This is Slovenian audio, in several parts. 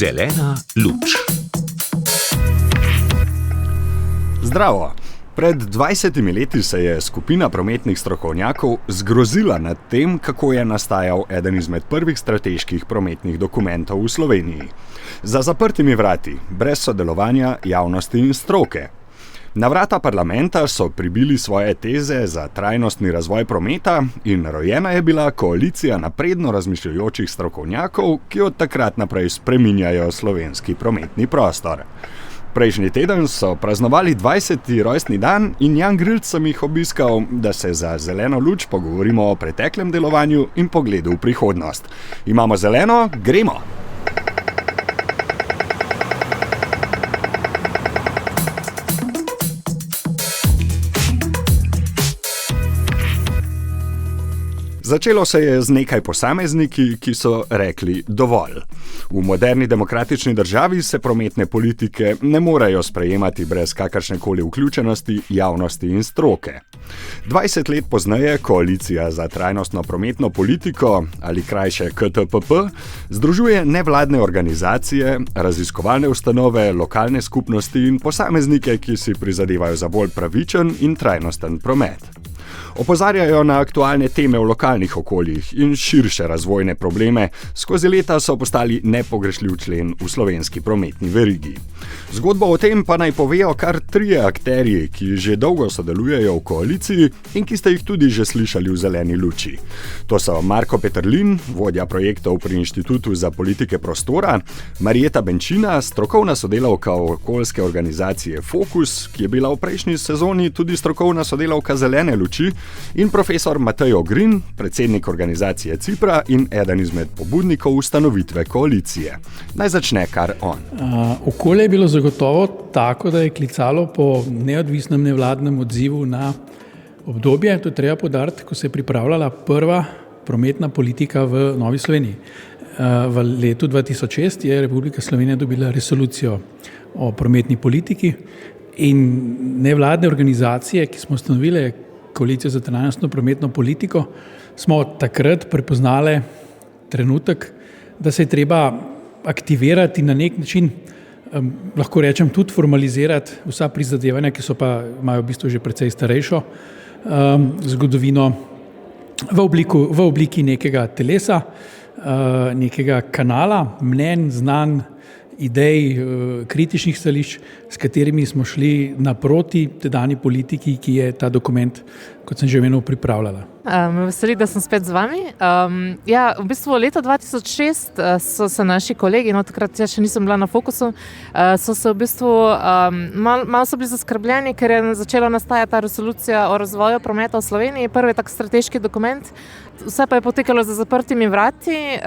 Zelena luč. Zdravo! Pred 20 leti se je skupina prometnih strokovnjakov zgrozila nad tem, kako je nastajal eden izmed prvih strateških prometnih dokumentov v Sloveniji. Za zaprtimi vrati, brez sodelovanja javnosti in stroke. Na vrata parlamenta so pribili svoje teze za trajnostni razvoj prometa in rojena je bila koalicija napredno razmišljajočih strokovnjakov, ki od takrat naprej spreminjajo slovenski prometni prostor. Prejšnji teden so praznovali 20. rojstni dan in Jan Grilc sem jih obiskal, da se za zeleno luč pogovorimo o preteklem delovanju in pogledu v prihodnost. Imamo zeleno, gremo! Začelo se je z nekaj posamezniki, ki so rekli dovolj. V moderni demokratični državi se prometne politike ne morejo sprejemati brez kakršnekoli vključenosti javnosti in stroke. 20 let pozneje koalicija za trajnostno prometno politiko, ali krajše KTPP, združuje nevladne organizacije, raziskovalne ustanove, lokalne skupnosti in posameznike, ki si prizadevajo za bolj pravičen in trajnosten promet. Opozarjajo na aktualne teme v lokalnih okoljih in širše razvojne probleme, skozi leta so postali nepogrešljiv člen v slovenski prometni verigi. Zgodbo o tem pa naj povejo kar 3 akterji, ki že dolgo sodelujejo v koaliciji in ki ste jih tudi že slišali v zeleni luči. To so Marko Peterlin, vodja projektov pri Inštitutu za politike prostora, Marjeta Benčina, strokovna sodelavka okoljske organizacije Fokus, ki je bila v prejšnji sezoni tudi strokovna sodelavka zelene luči, in profesor Matej Ogrin, predsednik organizacije Cipra in eden izmed pobudnikov ustanovitve koalicije. Naj začne kar on. Okolje je bilo zagotovo tako, da je klicalo po neodvisnem nevladnem odzivu na obdobje, to je treba poudariti, ko se je pripravljala prva prometna politika v Novi Sloveniji. V letu 2006 je Republika Slovenija dobila resolucijo o prometni politiki in nevladne organizacije, ki smo ustanovile koalicijo za trajnostno prometno politiko, smo takrat prepoznali trenutek, da se je treba aktivirati na nek način, lahko rečem tudi formalizirati vsa prizadevanja, ki so pa imajo v bistvu že precej starejšo zgodovino v obliki nekega telesa, nekega kanala, mnenj, znanj, idej, kritičnih stališč, s katerimi smo šli naproti tedanji politiki, ki je ta dokument, kot sem že omenil, pripravljala. Me veseli, da sem spet z vami. V bistvu leta 2006 so se naši kolegi, takrat jaz še nisem bila na Fokusu, so se v bistvu malo so bili zaskrbljeni, ker je začela nastajati ta resolucija o razvoju prometa v Sloveniji, prvi tak strateški dokument. Vse pa je potekalo za zaprtimi vrati,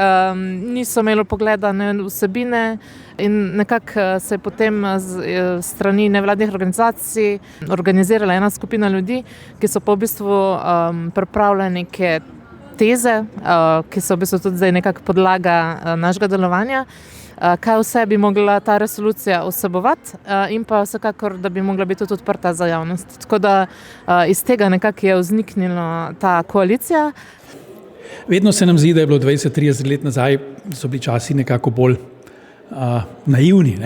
niso imeli pogleda na vsebine in nekako se je potem strani nevladnih organizacij organizirala ena skupina ljudi, ki so pa v bistvu pripravljali neke teze, ki so v bistvu tudi zdaj nekako podlaga našega delovanja, kaj vse bi mogla ta resolucija vsebovati in pa vsekakor, da bi mogla biti tudi odprta za javnost. Tako da iz tega nekako je vzniknila ta koalicija. Vedno se nam zdi, da je bilo 20-30 let nazaj, so bili časi nekako bolj naivni,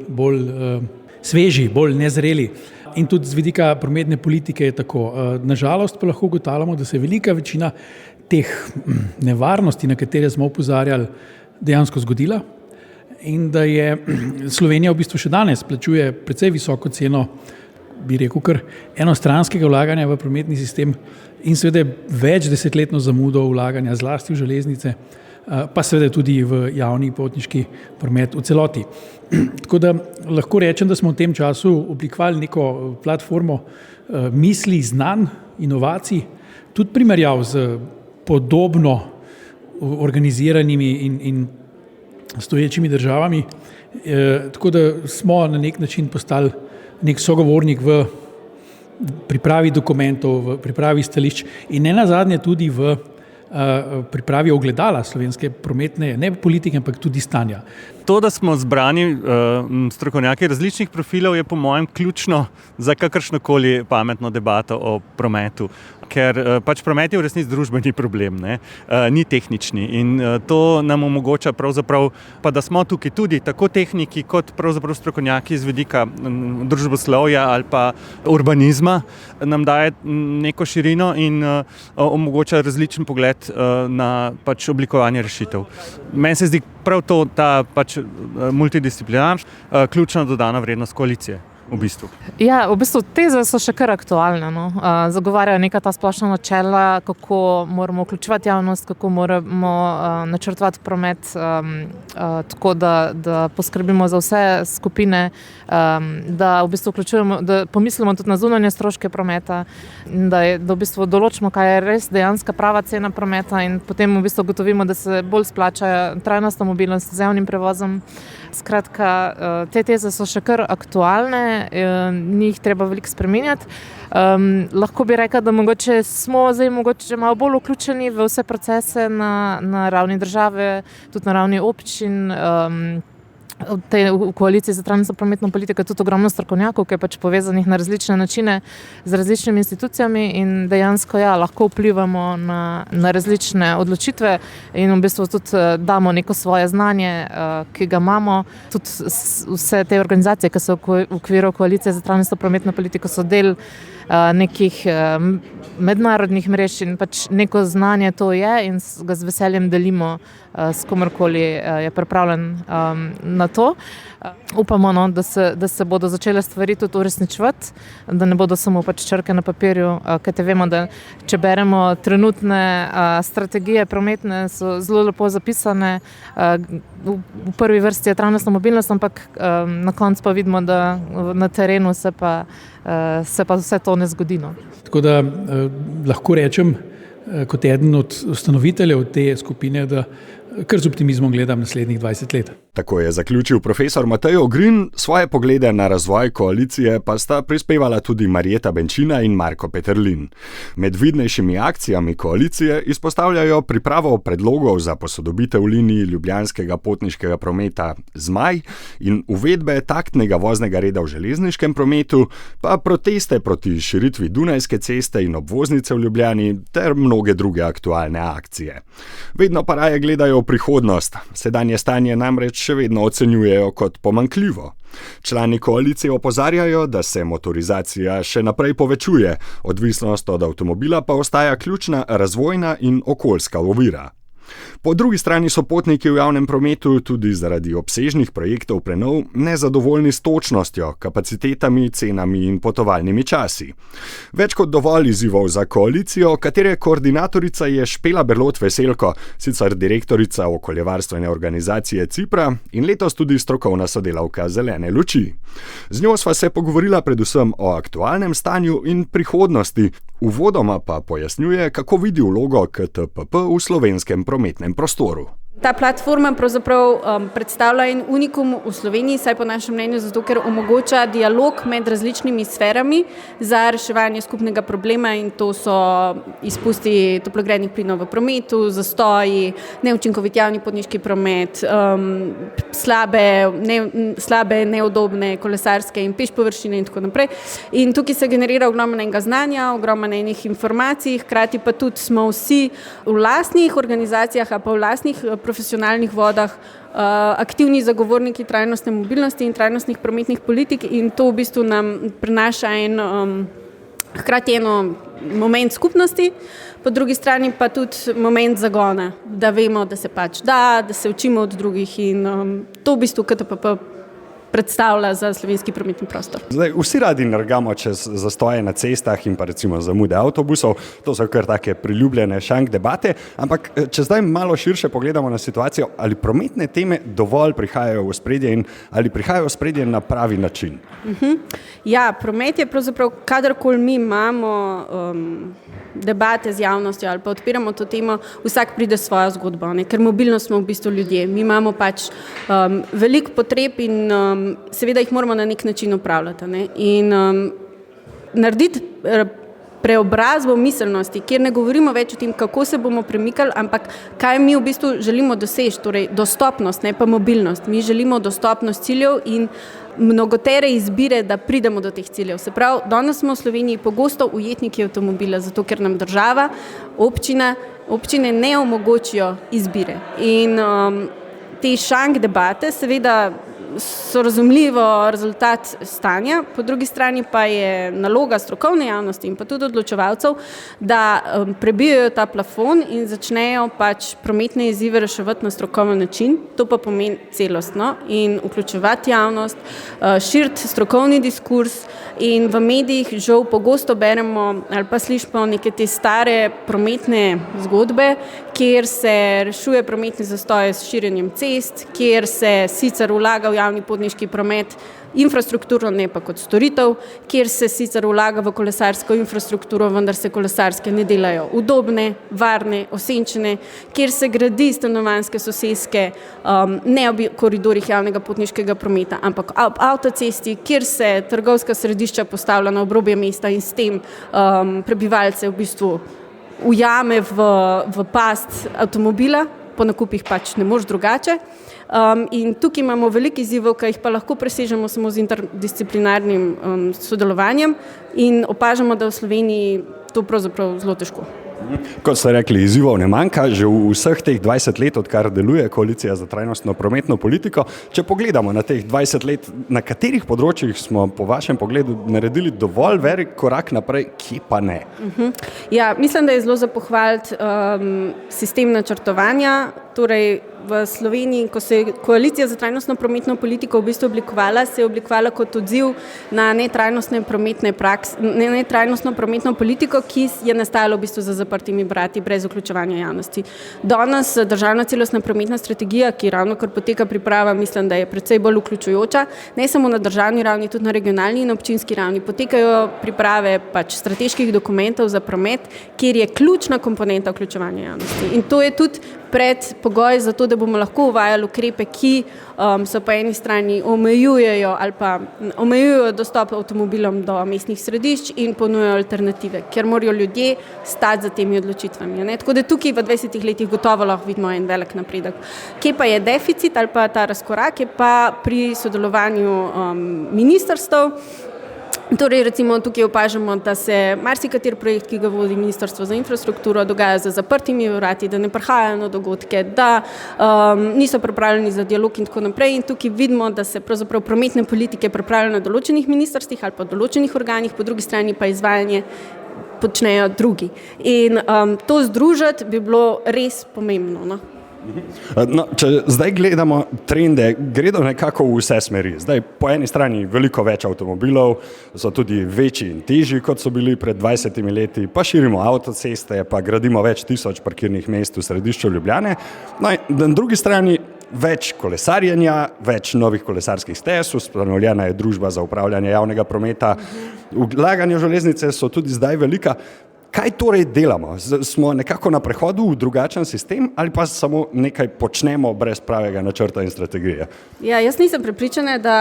bolj sveži, bolj nezreli. In tudi z vidika prometne politike je tako. Nažalost pa lahko ugotavljamo, da se je velika večina teh nevarnosti, na katere smo opozarjali, dejansko zgodila in da je Slovenija v bistvu še danes plačuje precej visoko ceno, bi rekel, kar enostranskega vlaganja v prometni sistem in seveda več desetletno zamudo vlaganja zlasti v železnice, pa seveda tudi v javni potniški promet v celoti. Tako da lahko rečem, da smo v tem času oblikovali neko platformo misli, znanj, inovacij, tudi primerjav z podobno organiziranimi in stoječimi državami, tako da smo na nek način postali nek sogovornik v pripravi dokumentov, v pripravi stališč in nenazadnje tudi v pripravi ogledala slovenske prometne, ne politike, ampak tudi stanja. To, da smo zbrani strokovnjaki različnih profilov, je po mojem ključno za kakršnokoli pametno debato o prometu. ker pač promet je v resnici družbeni problem, ne? Ni tehnični in to nam omogoča pravzaprav, pa da smo tukaj tudi tako tehniki kot pravzaprav strokovnjaki z vidika družboslovja ali pa urbanizma, nam daje neko širino in omogoča različen pogled na pač oblikovanje rešitev. Meni se zdi prav to, ta pač multidisciplinar, ključna dodana vrednost koalicije. V bistvu. Ja, v bistvu teze so še kar aktualne. No. Zagovarjajo neka ta splošna načela, kako moramo vključevati javnost, kako moramo načrtovati promet tako, da poskrbimo za vse skupine, da v bistvu vključujemo, da pomislimo tudi na zunanje stroške prometa, da v bistvu določimo, kaj je res dejanska prava cena prometa in potem v bistvu gotovimo, da se bolj splača trajnostna mobilnost z javnim prevozom. Skratka, te teze so še kar aktualne, ni jih treba veliko spreminjati. Lahko bi rekla, da mogoče smo zdaj mogoče malo bolj vključeni v vse procese na ravni države, tudi na ravni občin. V koaliciji za trajnostno prometno politiko je tudi ogromno strokovnjakov, ki je pač povezanih na različne načine z različnimi institucijami in dejansko lahko vplivamo na različne odločitve in v bistvu tudi damo neko svoje znanje, ki ga imamo. Tudi vse te organizacije, ki so v okviru koalicije za trajnostno prometno politiko, so del nekih mednarodnih mrež in pač neko znanje to je in ga z veseljem delimo s komorkoli je pripravljen na to. Upamo, no, da se bodo začele stvari tudi uresničevati, da ne bodo samo pač črke na papirju, kajte vemo, da če beremo trenutne strategije prometne, so zelo lepo zapisane, v prvi vrsti je trajnostna mobilnost, ampak na koncu pa vidimo, da na terenu se pa vse to ne zgodi. No. Tako da lahko rečem, kot eden od ustanoviteljev te skupine, da kar z optimizmom gledam naslednjih 20 let. Tako je zaključil profesor Matej Ogrin, svoje poglede na razvoj koalicije pa sta prispevala tudi Marjeta Benčina in Marko Peterlin. Med vidnejšimi akcijami koalicije izpostavljajo pripravo predlogov za posodobitev linij ljubljanskega potniškega prometa Zmaj in uvedbe taktnega voznega reda v železniškem prometu, pa proteste proti širitvi Dunajske ceste in obvoznice v Ljubljani ter mnoge druge aktualne akcije. Vedno pa raje gledajo v prihodnost, sedanje stanje namreč še vedno ocenjujejo kot pomanjkljivo. Člani koalicije opozarjajo, da se motorizacija še naprej povečuje, odvisnost od avtomobila pa ostaja ključna razvojna in okoljska ovira. Po drugi strani so potniki v javnem prometu tudi zaradi obsežnih projektov prenov nezadovoljni s točnostjo, kapacitetami, cenami in potovalnimi časi. Več kot dovolj izzivov za koalicijo, katere koordinatorica je Špela Berlot Veselko, sicer direktorica okoljevarstvene organizacije Cipra in letos tudi strokovna sodelavka Zelene luči. Z njo sva se pogovorila predvsem o aktualnem stanju in prihodnosti, uvodoma pa pojasnjuje, kako vidi vlogo KTPP v slovenskem prometnem prostoru. Ta platforma pravzaprav predstavlja en unikum v Sloveniji, saj po našem mnenju zato, ker omogoča dialog med različnimi sferami za reševanje skupnega problema in to so izpusti toplogrednih plinov v prometu, zastoji, neučinkovit javni potniški promet, slabe, neudobne kolesarske in peš površine in tako naprej. In tukaj se generira ogromno enega znanja, ogromno enih informacij, hkrati pa tudi smo vsi v lastnih organizacijah, a pa v lastnih profesionalnih vodah aktivni zagovorniki trajnostne mobilnosti in trajnostnih prometnih politik in to v bistvu nam prinaša hkrati eno moment skupnosti, po drugi strani pa tudi moment zagona, da vemo, da se pač da se učimo od drugih in to v bistvu KTPP predstavlja za slovenski prometni prostor. Zdaj, vsi radi nergamo čez zastoje na cestah in pa recimo zamude avtobusov, to so kar take priljubljene šank debate, ampak če zdaj malo širše pogledamo na situacijo, ali prometne teme dovolj prihajajo v ospredje in ali prihajajo v ospredje na pravi način? Ja, promet je pravzaprav, kadarkoli mi imamo debate z javnostjo ali pa odpiramo to temo, vsak pride s svojo zgodbo, ne? Ker mobilnost smo v bistvu ljudje. Mi imamo pač veliko potreb in seveda jih moramo na nek način upravljati. Ne? In narediti preobrazbo miselnosti, kjer ne govorimo več o tem, kako se bomo premikali, ampak kaj mi v bistvu želimo doseči, torej dostopnost, ne pa mobilnost. Mi želimo dostopnost ciljev in mnogotere izbire, da pridemo do teh ciljev. Se pravi, danes smo v Sloveniji pogosto ujetniki avtomobila, zato ker nam država, občine ne omogočijo izbire. In te šank debate seveda so razumljivo rezultat stanja, po drugi strani pa je naloga strokovne javnosti in pa tudi odločevalcev, da prebijajo ta plafon in začnejo pač prometne izzive reševati na strokoven način. To pa pomeni celostno in vključevati javnost, širiti strokovni diskurs in v medijih žal pogosto beremo ali pa slišimo neke te stare prometne zgodbe, kjer se rešuje prometni zastoj s širjenjem cest, kjer se sicer vlaga v javni potniški promet infrastrukturo, ne pa kot storitev, kjer se sicer vlaga v kolesarsko infrastrukturo, vendar se kolesarske ne delajo udobne, varne, osenčene, kjer se gradi stanovanjske soseske, ne ob koridorjih javnega potniškega prometa, ampak ob avtocesti, kjer se trgovska središča postavlja na obrobje mesta in s tem prebivalce v bistvu ujame v past avtomobila, po nakupih pač ne moš drugače. In tukaj imamo veliko izzivov, ki jih pa lahko presežemo samo z interdisciplinarnim sodelovanjem in opažamo, da v Sloveniji to pravzaprav zelo težko. Kot ste rekli, izzivov ne manjka, že v vseh teh 20 let, odkar deluje Koalicija za trajnostno prometno politiko. Če pogledamo na teh 20 let, na katerih področjih smo po vašem pogledu naredili dovolj velik korak naprej, kje pa ne? Ja, mislim, da je zelo za pohvaliti sistem načrtovanja. Torej v Sloveniji, ko se je Koalicija za trajnostno prometno politiko v bistvu oblikovala, se je oblikovala kot odziv na netrajnostno prometno politiko, ki je nastajala v bistvu za zaprtimi vrati, brez vključevanja javnosti. Danes državna celostna prometna strategija, ki ravno kar poteka priprava, mislim, da je precej bolj vključujoča, ne samo na državni ravni, tudi na regionalni in občinski ravni. Potekajo priprave pač strateških dokumentov za promet, kjer je ključna komponenta vključevanja javnosti. In to je tudi predpogoj za to, da bomo lahko uvajali ukrepe, ki so po eni strani omejujejo dostop avtomobilom do mestnih središč in ponujajo alternative, ker morajo ljudje stati za temi odločitvami. Ne? Tako da tukaj v 20 letih gotovo lahko vidimo en velik napredek. Kje pa je deficit ali pa ta razkorak, je pa pri sodelovanju ministrstev. Torej, recimo, tukaj opažamo, da se marsikateri projekt, ki ga vodi Ministrstvo za infrastrukturo, dogaja za zaprtimi vrati, da ne prihajajo na dogodke, da niso pripravljeni za dialog in tako naprej. In tukaj vidimo, da se pravzaprav prometne politike pripravljajo na določenih ministrstvih ali pa določenih organih, po drugi strani pa izvajanje počnejo drugi. In to združiti bi bilo res pomembno, no? No, če zdaj gledamo trende, gredo nekako v vse smeri. Zdaj, po eni strani veliko več avtomobilov, so tudi večji in težji, kot so bili pred 20 leti, pa širimo avtoceste, pa gradimo več tisoč parkirnih mest v središču Ljubljane. No, na drugi strani več kolesarjenja, več novih kolesarskih stez, ustanovljena je družba za upravljanje javnega prometa, vlaganja v železnice so tudi zdaj velika. Kaj torej delamo? Smo nekako na prehodu v drugačen sistem ali pa samo nekaj počnemo brez pravega načrta in strategije? Ja, jaz nisem prepričana, da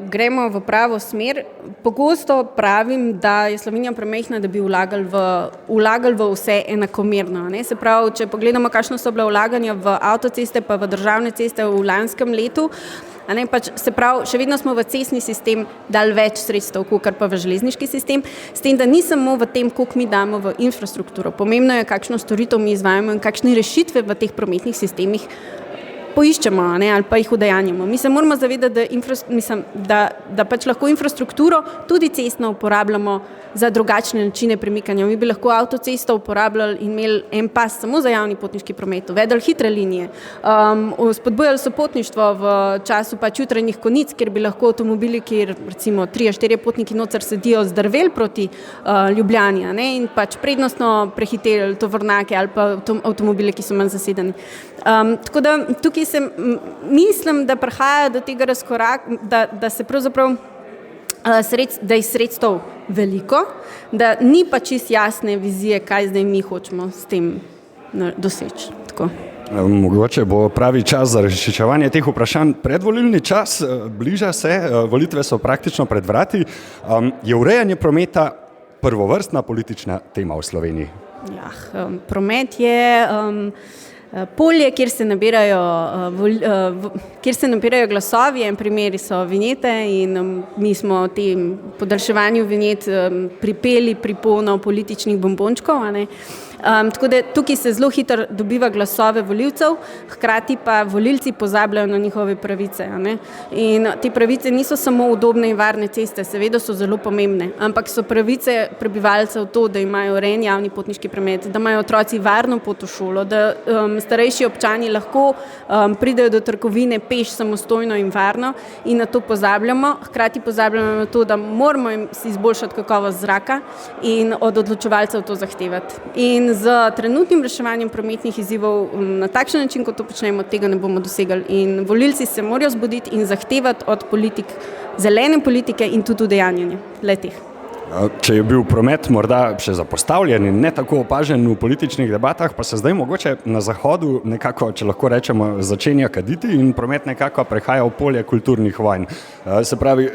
gremo v pravo smer. Pogosto pravim, da je Slovenija premajhna, da bi vlagali v vse enakomerno. Ne? Se pravi, če pogledamo, kakšno so bila vlaganja v avtoceste pa v državne ceste v lanskem letu, se pravi, še vedno smo v cestni sistem dali več sredstev, kakor pa v železniški sistem, s tem, da ni samo v tem, koliko mi damo v infrastrukturo. Pomembno je, kakšno storitev mi izvajamo in kakšne rešitve v teh prometnih sistemih poiščemo, ali pa jih udejanjamo. Mi se moramo zavedati, da pač lahko infrastrukturo tudi cestno uporabljamo za drugačne načine premikanja. Mi bi lahko avtocesto uporabljali in imeli en pas samo za javni potniški promet, uvedli hitre linije, spodbujali sopotništvo v času pač jutranjih konic, kjer bi lahko avtomobili, kjer recimo 3-4 potniki noter sedijo, zdrveli proti Ljubljani, in pač prednostno prehiteli tovornjake ali pa avtomobile, ki so manj zasedeni. Tako da tukaj mislim, da prihaja do tega razkoraka, da se pravzaprav da je sredstev veliko, da ni pa čisto jasne vizije, kaj zdaj mi hočemo s tem doseči. Tako. Mogoče bo pravi čas za reševanje teh vprašanj. Predvolilni čas bliža se, volitve so praktično pred vrati. Je urejanje prometa prvovrstna politična tema v Sloveniji? Promet je polje, kjer se nabirajo glasovi, en primeri so vinjete in mi smo v tem podaljševanju vinjet pripeli pripono političnih bombončkov, a ne. Tako da tukaj se zelo hitro dobiva glasove volivcev, hkrati pa volilci pozabljajo na njihove pravice. A ne? In te pravice niso samo udobne in varne ceste, seveda so zelo pomembne, ampak so pravice prebivalcev to, da imajo urejen javni potniški promet, da imajo otroci varno pot v šolo, da starejši občani lahko pridejo do trgovine peš samostojno in varno in na to pozabljamo. Hkrati pozabljamo na to, da moramo si izboljšati kakovost zraka in od odločevalcev to zahtevati. In z trenutnim reševanjem prometnih izzivov na takšen način, kot to počnemo, tega ne bomo dosegali. In volilci se morajo zbuditi in zahtevati od politik zelene politike in tudi udejanjanje le-teh. Če je bil promet morda še zapostavljen in ne tako opažen v političnih debatah, pa se zdaj mogoče na zahodu nekako, če lahko rečemo, začenja kaditi in promet nekako prehaja v polje kulturnih vojn. Se pravi,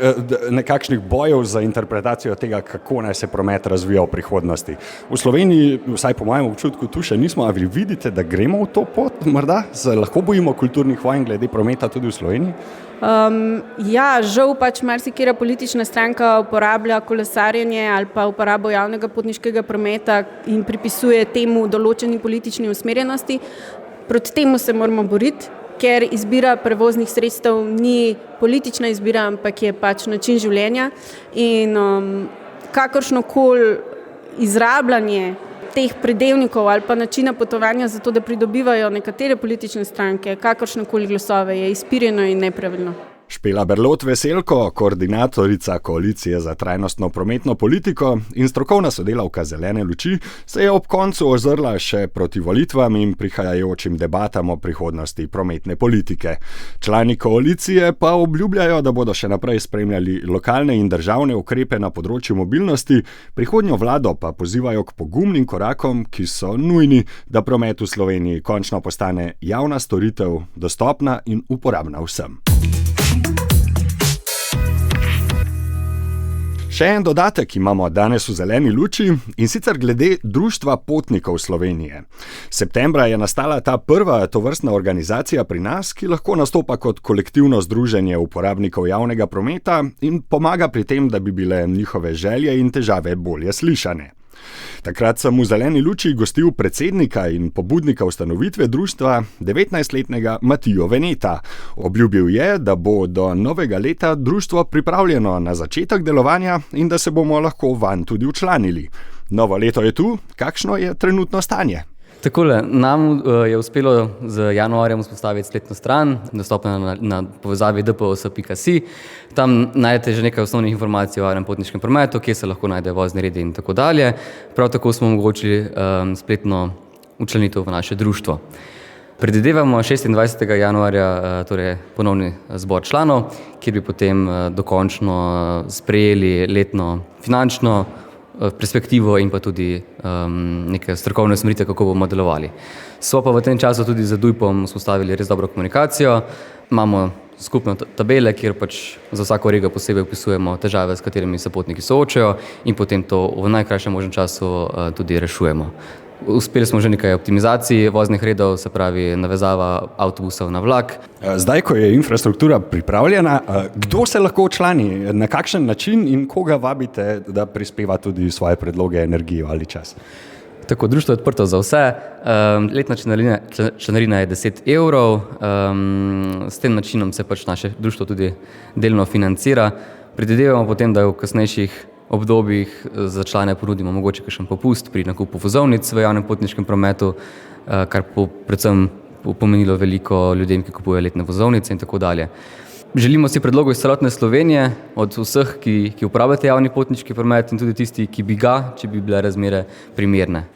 nekakšnih bojev za interpretacijo tega, kako naj se promet razvija v prihodnosti. V Sloveniji, vsaj po mojem občutku, tu še nismo, a vi vidite, da gremo v to pot? Morda se lahko bojimo kulturnih vojn glede prometa tudi v Sloveniji? Žal pač marsikera politična stranka uporablja kolesarjenje ali pa uporabo javnega potniškega prometa in pripisuje temu določeni politični usmerjenosti. Proti temu se moramo boriti, ker izbira prevoznih sredstev ni politična izbira, ampak je pač način življenja in kakršnokoli izrabljanje teh pridevnikov ali pa načina potovanja za to, da pridobivajo nekatere politične stranke, kakršnekoli glasove, je izpirjeno in nepravilno. Špela Berlot Veselko, koordinatorica Koalicije za trajnostno prometno politiko in strokovna sodelavka Zelene luči, se je ob koncu ozrla še proti volitvam in prihajajočim debatam o prihodnosti prometne politike. Člani koalicije pa obljubljajo, da bodo še naprej spremljali lokalne in državne ukrepe na področju mobilnosti, prihodnjo vlado pa pozivajo k pogumnim korakom, ki so nujni, da promet v Sloveniji končno postane javna storitev, dostopna in uporabna vsem. Še en dodatek imamo danes v Zeleni luči in sicer glede Društva potnikov Slovenije. Septembra je nastala ta prva tovrstna organizacija pri nas, ki lahko nastopa kot kolektivno združenje uporabnikov javnega prometa in pomaga pri tem, da bi bile njihove želje in težave bolje slišane. Takrat sem v Zeleni luči gostil predsednika in pobudnika ustanovitve društva, 19-letnega Matijo Veneta. Obljubil je, da bo do novega leta društvo pripravljeno na začetek delovanja in da se bomo lahko vanj tudi včlanili. Novo leto je tu, kakšno je trenutno stanje? Takole, nam je uspelo z januarjem vzpostaviti spletno stran, dostopna na povezavi dpos.si. Tam najdete že nekaj osnovnih informacij o javnem potniškem prometu, kje se lahko najde vozni redi in tako dalje. Prav tako smo omogočili spletno včlanitev v naše društvo. Predvidevamo 26. januarja torej ponovni zbor članov, kjer bi potem dokončno sprejeli letno finančno perspektivo in pa tudi neke strokovne usmeritve, kako bomo delovali. So pa v tem času tudi z DUJP-om vzpostavili res dobro komunikacijo. Imamo skupne tabele, kjer pač za vsako regijo posebej opisujemo težave, s katerimi se potniki soočajo in potem to v najkrajšem možnem času tudi rešujemo. Uspeli smo že nekaj optimizacij voznih redov, se pravi navezava avtobusov na vlak. Zdaj, ko je infrastruktura pripravljena, kdo se lahko včlani, na kakšen način in koga vabite, da prispeva tudi svoje predloge, energijo ali čas? Tako, društvo je odprto za vse. Letna članarina je 10 evrov. S tem načinom se pač naše društvo tudi delno financira. Predvidevamo potem, da v kasnejših obdobjih za člane ponudimo mogoče kakšen popust pri nakupu vozovnic v javnem potniškem prometu, kar predvsem pomenilo veliko ljudem, ki kupujejo letne vozovnice in tako dalje. Želimo si predlogov iz celotne Slovenije, od vseh, ki uporabljate javni potniški promet in tudi tisti, ki bi ga, če bi bile razmere primerne.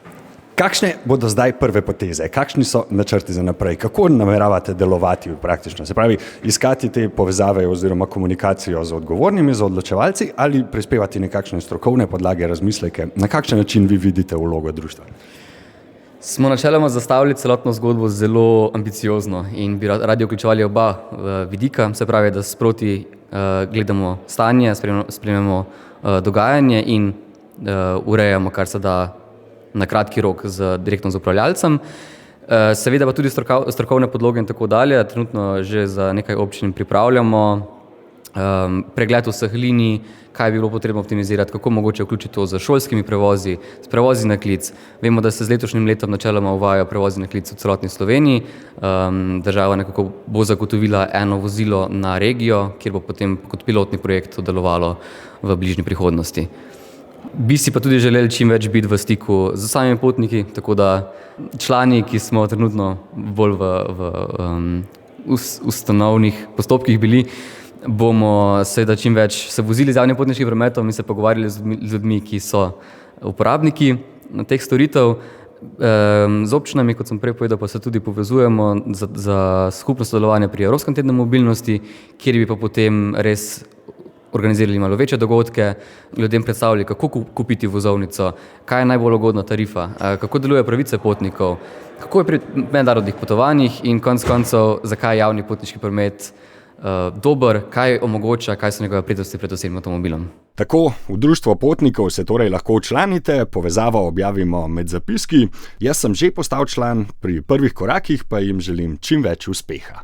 Kakšne bodo zdaj prve poteze? Kakšni so načrti za naprej? Kako nameravate delovati praktično? Se pravi, iskati te povezave oziroma komunikacijo z odgovornimi, z odločevalci ali prispevati nekakšne strokovne podlage, razmisleke? Na kakšen način vi vidite vlogo društva? Smo načeloma zastavili celotno zgodbo zelo ambiciozno in bi radi vključevali oba vidika, se pravi, da sproti gledamo stanje, spremljamo dogajanje in urejamo, kar se da na kratki rok direktno z upravljalcem. Seveda pa tudi strokovne podloge in tako dalje. Trenutno že za nekaj občin pripravljamo pregled vseh linij, kaj bi bilo potrebno optimizirati, kako mogoče vključiti to z šolskimi prevozi, s prevozi na klic. Vemo, da se z letošnjim letom načeloma uvajajo prevozi na klic v celotni Sloveniji. Država nekako bo zagotovila eno vozilo na regijo, kjer bo potem kot pilotni projekt delovalo v bližnji prihodnosti. Bi si pa tudi želeli čim več biti v stiku z samimi potniki, tako da člani, ki smo trenutno bolj v ustanovnih postopkih bili, bomo seveda čim več se vozili z javnim potniškim prometom in se pogovarjali z ljudmi, ki so uporabniki teh storitev. Z občinami, kot sem prej povedal, pa se tudi povezujemo za skupno sodelovanje pri Evropskem tednu mobilnosti, kjer bi pa potem res organizirali malo večje dogodke, ljudem predstavljali, kako kupiti vozovnico, kaj je najbolj ugodna tarifa, kako delujejo pravice potnikov, kako je pri mednarodnih potovanjih in konec koncev, zakaj je javni potniški promet dober, kaj omogoča, kaj so njegove prednosti pred osebnim avtomobilom. Tako, v društvo potnikov se torej lahko včlanite, povezavo objavimo med zapiski. Jaz sem že postal član, pri prvih korakih pa jim želim čim več uspeha.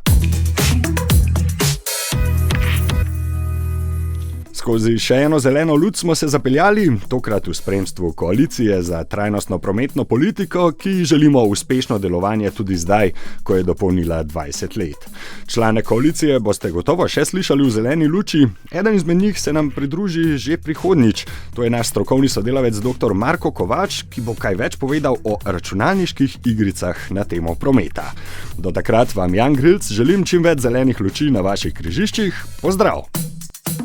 Skozi še eno zeleno luč smo se zapeljali, tokrat v spremstvu koalicije za trajnostno prometno politiko, ki želimo uspešno delovanje tudi zdaj, ko je dopolnila 20 let. Člane koalicije boste gotovo še slišali v zeleni luči, eden izmed njih se nam pridruži že prihodnjič. To je naš strokovni sodelavec dr. Marko Kovač, ki bo kaj več povedal o računalniških igricah na temo prometa. Do takrat vam Jan Grilc želim čim več zelenih luči na vaših križiščih. Pozdrav!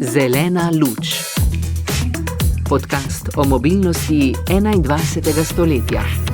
Zelena luč. Podcast o mobilnosti 21. stoletja.